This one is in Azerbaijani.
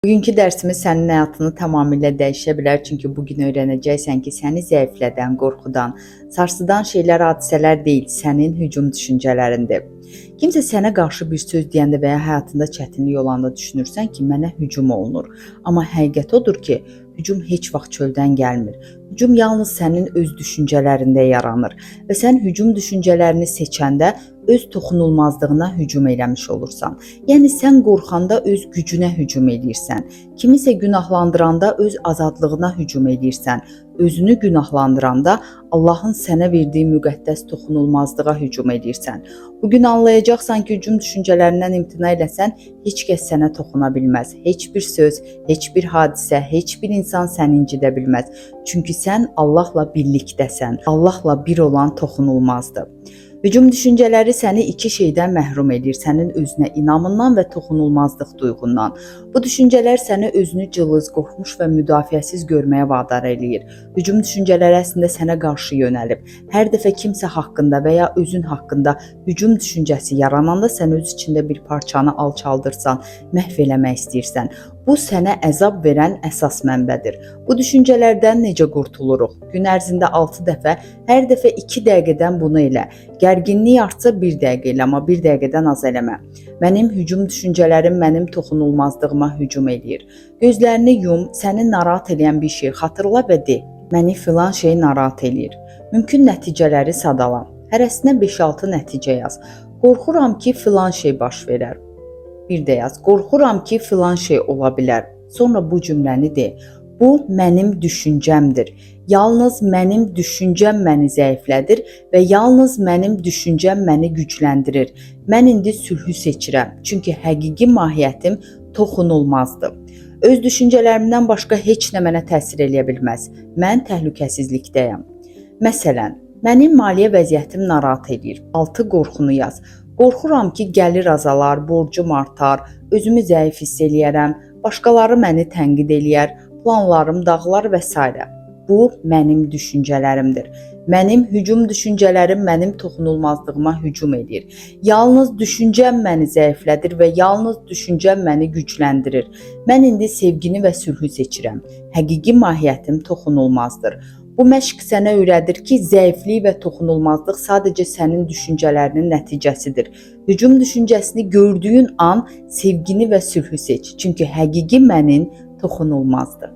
Bugünkü dərsimiz sənin həyatını tamamilə dəyişə bilər. Çünki bugün öyrənəcəksən ki, səni zəiflədən, qorxudan, sarsıdan şeylər, hadisələr deyil, sənin hücum düşüncələrindir. Kimsə sənə qarşı bir söz deyəndə və ya həyatında çətinlik olanda düşünürsən ki, mənə hücum olunur. Amma həqiqət odur ki, hücum heç vaxt çöldən gəlmir. Hücum yalnız sənin öz düşüncələrində yaranır və sən hücum düşüncələrini seçəndə öz toxunulmazlığına hücum eləmiş olursan. Yəni sən qorxanda öz gücünə hücum edirsən. Kimisə günahlandıranda öz azadlığına hücum edirsən. Özünü günahlandıranda Allahın sənə verdiyi müqəddəs toxunulmazlığa hücum edirsən. Bugün anlayacaqsan ki, hücum düşüncələrindən imtina eləsən, heç kəs sənə toxuna bilməz. Heç bir söz, heç bir hadisə, heç bir insan səni incidə bilməz. Çünki sən Allahla birlikdəsən. Allahla bir olan toxunulmazdır. Hücum düşüncələri səni iki şeydən məhrum edir. Sənin özünə inamından və toxunulmazlıq duyğundan. Bu düşüncələr səni özünü cılız, qorxmuş və müdafiəsiz görməyə vadar eləyir. Hücum düşüncələri əslində sənə qarşı yönəlib. Hər dəfə kimsə haqqında və ya özün haqqında hücum düşüncəsi yarananda sən öz içində bir parçanı alçaldırsan, məhv eləmək istəyirsən. Bu sənə əzab verən əsas mənbədir. Bu düşüncələrdən necə qurtuluruq? Gün ərzində 6 dəfə, hər dəfə 2 dəqiqədən bunu elə. Gərginlik artsa 1 dəqiqə elə, amma 1 dəqiqədən az eləmə. Mənim hücum düşüncələrim mənim toxunulmazlığıma hücum eləyir. Gözlərini yum, səni narahat edən bir şey xatırla və de. Məni filan şey narahat eləyir. Mümkün nəticələri sadala. Hərəsinə 5-6 nəticə yaz. Qorxuram ki, filan şey baş verər. Bir də yaz. Qorxuram ki, filan şey ola bilər. Sonra bu cümləni de. Bu mənim düşüncəmdir. Yalnız mənim düşüncəm məni zəiflədir və yalnız mənim düşüncəm məni gücləndirir. Mən indi sülhü seçirəm. Çünki həqiqi mahiyyətim toxunulmazdır. Öz düşüncələrimdən başqa heç nə mənə təsir eləyə bilməz. Mən təhlükəsizlikdəyəm. Məsələn, mənim maliyyə vəziyyətim narahat edir. 6 qorxunu yaz. Qorxuram ki, gəlir azalar, borcum artar, özümü zəif hiss eləyərəm, başqaları məni tənqid eləyər, planlarım dağılar və s. Bu mənim düşüncələrimdir. Mənim hücum düşüncələrim mənim toxunulmazlığıma hücum edir. Yalnız düşüncəm məni zəiflədir və yalnız düşüncəm məni gücləndirir. Mən indi sevgini və sülhü seçirəm. Həqiqi mahiyyətim toxunulmazdır. Bu məşq sənə öyrədir ki, zəiflik və toxunulmazlıq sadəcə sənin düşüncələrinin nəticəsidir. Hücum düşüncəsini gördüyün an sevgini və sülhü seç. Çünki həqiqi mənin toxunulmazdır.